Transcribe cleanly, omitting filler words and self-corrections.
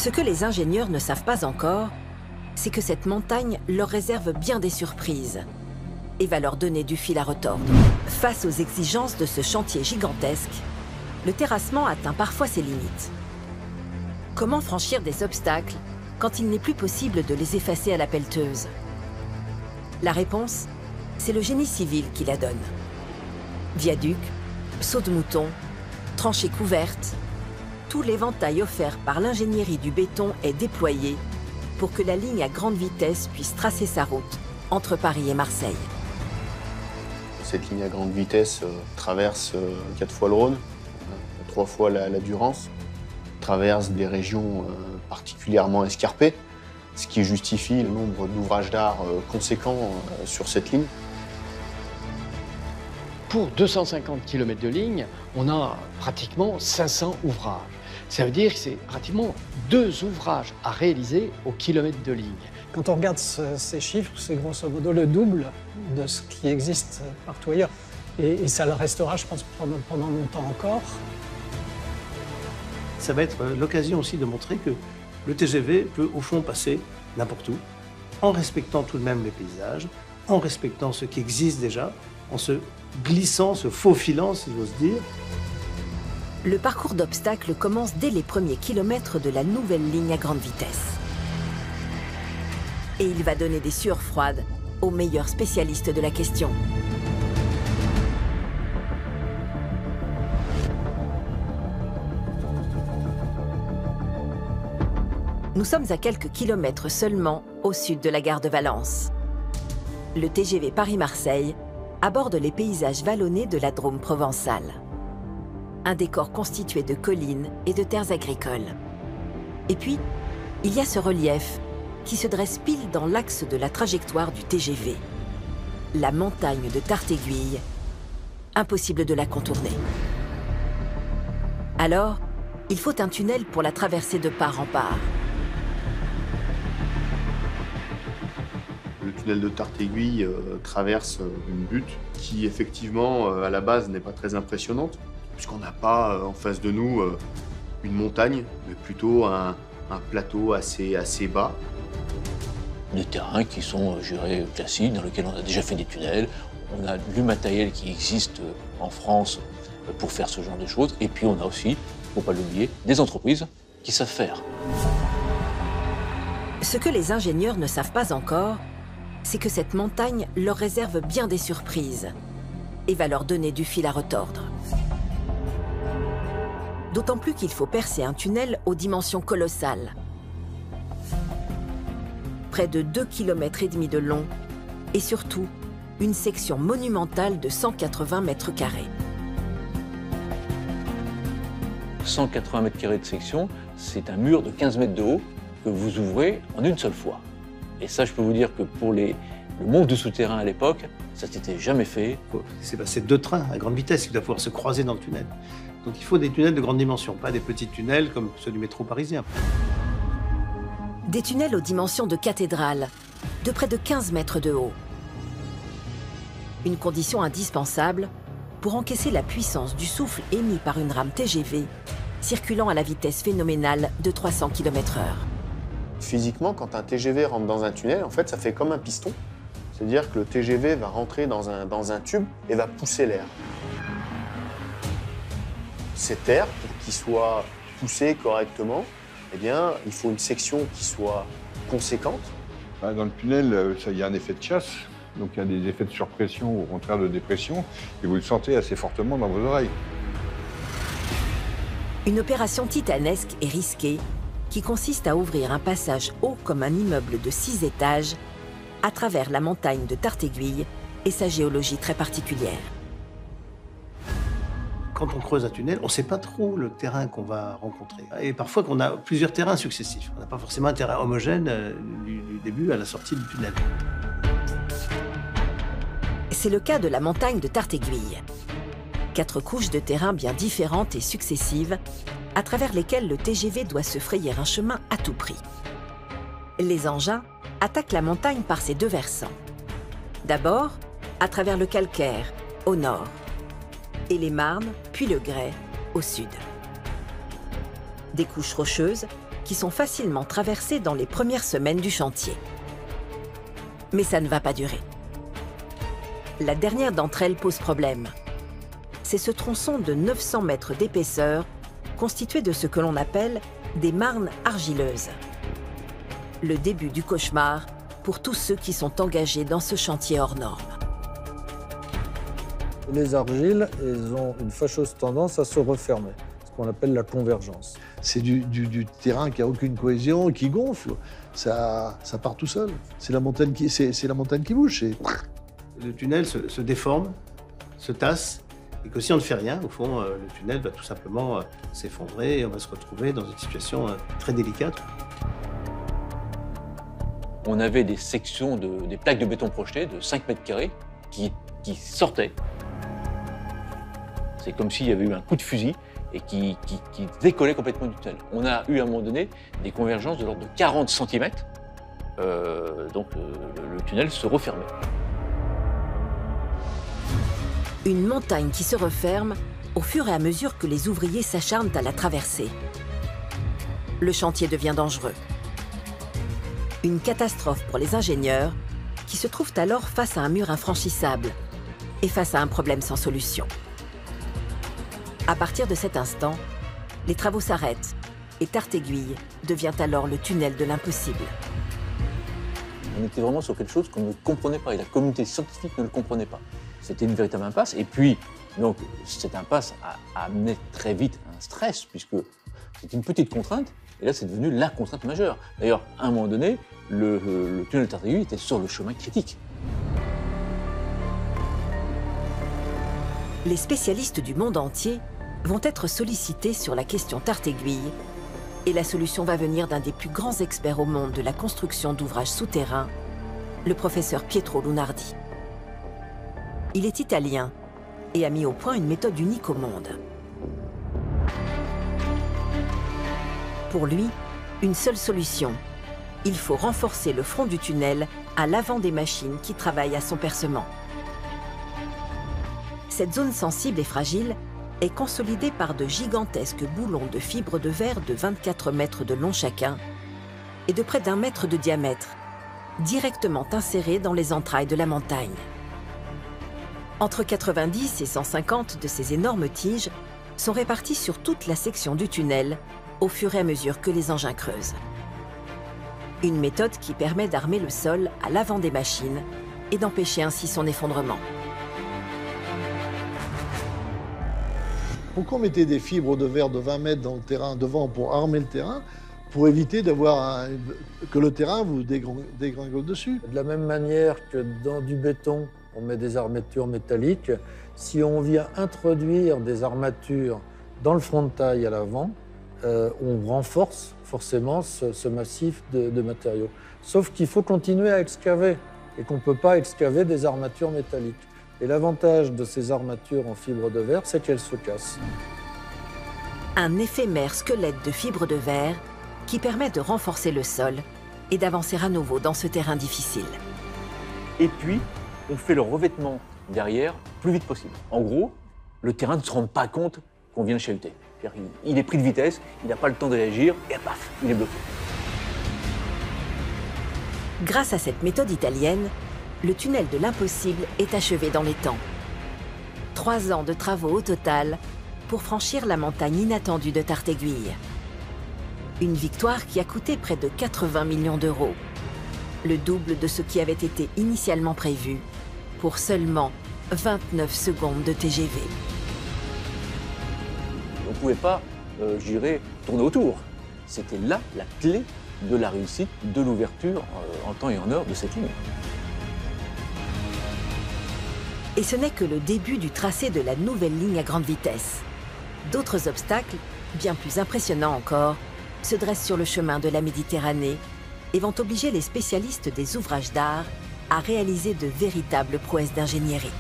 Ce que les ingénieurs ne savent pas encore, c'est que cette montagne leur réserve bien des surprises et va leur donner du fil à retordre. Face aux exigences de ce chantier gigantesque, le terrassement atteint parfois ses limites. Comment franchir des obstacles quand il n'est plus possible de les effacer à la pelleteuse? La réponse, c'est le génie civil qui la donne. Viaducs, sauts de mouton, tranchées couvertes, tout l'éventail offert par l'ingénierie du béton est déployé pour que la ligne à grande vitesse puisse tracer sa route entre Paris et Marseille. Cette ligne à grande vitesse traverse 4 fois le Rhône, 3 fois la Durance, traverse des régions particulièrement escarpées, ce qui justifie le nombre d'ouvrages d'art conséquents sur cette ligne. Pour 250 km de ligne, on a pratiquement 500 ouvrages. Ça veut dire que c'est pratiquement 2 ouvrages à réaliser au kilomètre de ligne. Quand on regarde ces chiffres, c'est grosso modo le double de ce qui existe partout ailleurs. Et ça le restera, je pense, pendant longtemps encore. Ça va être l'occasion aussi de montrer que le TGV peut au fond passer n'importe où, en respectant tout de même les paysages, en respectant ce qui existe déjà, en se glissant, se faufilant, si j'ose dire. Le parcours d'obstacles commence dès les premiers kilomètres de la nouvelle ligne à grande vitesse. Et il va donner des sueurs froides aux meilleurs spécialistes de la question. Nous sommes à quelques kilomètres seulement au sud de la gare de Valence. Le TGV Paris-Marseille aborde les paysages vallonnés de la Drôme provençale. Un décor constitué de collines et de terres agricoles. Et puis, il y a ce relief qui se dresse pile dans l'axe de la trajectoire du TGV. La montagne de Tartéguille, impossible de la contourner. Alors, il faut un tunnel pour la traverser de part en part. Le tunnel de Tartéguille traverse une butte qui, effectivement, à la base, n'est pas très impressionnante, puisqu'on n'a pas en face de nous une montagne, mais plutôt un plateau assez bas. Des terrains qui sont, je dirais, classiques, dans lesquels on a déjà fait des tunnels. On a du matériel qui existe en France pour faire ce genre de choses. Et puis on a aussi, il ne faut pas l'oublier, des entreprises qui savent faire. Ce que les ingénieurs ne savent pas encore, c'est que cette montagne leur réserve bien des surprises et va leur donner du fil à retordre. D'autant plus qu'il faut percer un tunnel aux dimensions colossales. Près de 2,5 km de long et surtout une section monumentale de 180 mètres carrés. 180 mètres carrés de section, c'est un mur de 15 mètres de haut que vous ouvrez en une seule fois. Et ça, je peux vous dire que pour le monde du souterrain à l'époque, ça ne s'était jamais fait. C'est 2 trains à grande vitesse qui doivent pouvoir se croiser dans le tunnel. Donc il faut des tunnels de grande dimension, pas des petits tunnels comme ceux du métro parisien. Des tunnels aux dimensions de cathédrale, de près de 15 mètres de haut. Une condition indispensable pour encaisser la puissance du souffle émis par une rame TGV circulant à la vitesse phénoménale de 300 km/h. Physiquement, quand un TGV rentre dans un tunnel, en fait, ça fait comme un piston. C'est-à-dire que le TGV va rentrer dans un tube et va pousser l'air. Cet air, pour qu'il soit poussé correctement, eh bien, il faut une section qui soit conséquente. Dans le tunnel, il y a un effet de chasse, donc il y a des effets de surpression ou au contraire de dépression, et vous le sentez assez fortement dans vos oreilles. Une opération titanesque et risquée qui consiste à ouvrir un passage haut comme un immeuble de 6 étages à travers la montagne de Tartéguille et sa géologie très particulière. Quand on creuse un tunnel, on ne sait pas trop le terrain qu'on va rencontrer. Et parfois qu'on a plusieurs terrains successifs. On n'a pas forcément un terrain homogène du début à la sortie du tunnel. C'est le cas de la montagne de Tartéguille. 4 couches de terrain bien différentes et successives à travers lesquelles le TGV doit se frayer un chemin à tout prix. Les engins attaquent la montagne par ses 2 versants. D'abord, à travers le calcaire, au nord, et les marnes, puis le grès, au sud. Des couches rocheuses qui sont facilement traversées dans les premières semaines du chantier. Mais ça ne va pas durer. La dernière d'entre elles pose problème. C'est ce tronçon de 900 mètres d'épaisseur, constitué de ce que l'on appelle des marnes argileuses. Le début du cauchemar pour tous ceux qui sont engagés dans ce chantier hors norme. Les argiles, elles ont une fâcheuse tendance à se refermer, ce qu'on appelle la convergence. C'est du terrain qui n'a aucune cohésion, qui gonfle. Ça part tout seul. C'est la montagne qui bouge. Le tunnel se déforme, se tasse, et que si on ne fait rien, au fond, le tunnel va tout simplement s'effondrer et on va se retrouver dans une situation très délicate. On avait des sections, des plaques de béton projetées de 5 mètres carrés qui sortaient. C'est comme s'il y avait eu un coup de fusil et qui décollait complètement du tunnel. On a eu à un moment donné des convergences de l'ordre de 40 cm, donc le tunnel se refermait. Une montagne qui se referme au fur et à mesure que les ouvriers s'acharnent à la traverser. Le chantier devient dangereux. Une catastrophe pour les ingénieurs qui se trouvent alors face à un mur infranchissable et face à un problème sans solution. À partir de cet instant, les travaux s'arrêtent et Tarteguille devient alors le tunnel de l'impossible. On était vraiment sur quelque chose qu'on ne comprenait pas et la communauté scientifique ne le comprenait pas. C'était une véritable impasse et puis donc, cette impasse a amené très vite un stress puisque c'est une petite contrainte et là c'est devenu la contrainte majeure. D'ailleurs, à un moment donné, le tunnel de Tarteguille était sur le chemin critique. Les spécialistes du monde entier vont être sollicités sur la question Tarteguille et la solution va venir d'un des plus grands experts au monde de la construction d'ouvrages souterrains, le professeur Pietro Lunardi. Il est italien et a mis au point une méthode unique au monde. Pour lui, une seule solution. Il faut renforcer le front du tunnel à l'avant des machines qui travaillent à son percement. Cette zone sensible et fragile est consolidée par de gigantesques boulons de fibres de verre de 24 mètres de long chacun et de près d'1 mètre de diamètre, directement insérés dans les entrailles de la montagne. Entre 90 et 150 de ces énormes tiges sont réparties sur toute la section du tunnel au fur et à mesure que les engins creusent. Une méthode qui permet d'armer le sol à l'avant des machines et d'empêcher ainsi son effondrement. Pourquoi on mettait des fibres de verre de 20 mètres dans le terrain devant pour armer le terrain, pour éviter que le terrain vous dégringole dessus? De la même manière que dans du béton, on met des armatures métalliques, si on vient introduire des armatures dans le front de taille à l'avant, on renforce forcément ce massif de matériaux. Sauf qu'il faut continuer à excaver et qu'on ne peut pas excaver des armatures métalliques. Et l'avantage de ces armatures en fibre de verre, c'est qu'elles se cassent. Un éphémère squelette de fibre de verre qui permet de renforcer le sol et d'avancer à nouveau dans ce terrain difficile. Et puis, on fait le revêtement derrière plus vite possible. En gros, le terrain ne se rend pas compte qu'on vient de chahuter. Il est pris de vitesse, il n'a pas le temps de réagir, et paf, il est bloqué. Grâce à cette méthode italienne, le tunnel de l'impossible est achevé dans les temps. 3 ans de travaux au total pour franchir la montagne inattendue de Tarteguille. Une victoire qui a coûté près de 80 millions d'euros, le double de ce qui avait été initialement prévu, pour seulement 29 secondes de TGV. On ne pouvait pas, je dirais, tourner autour. C'était là la clé de la réussite, de l'ouverture en temps et en heure de cette ligne. Et ce n'est que le début du tracé de la nouvelle ligne à grande vitesse. D'autres obstacles, bien plus impressionnants encore, se dressent sur le chemin de la Méditerranée et vont obliger les spécialistes des ouvrages d'art à réaliser de véritables prouesses d'ingénierie.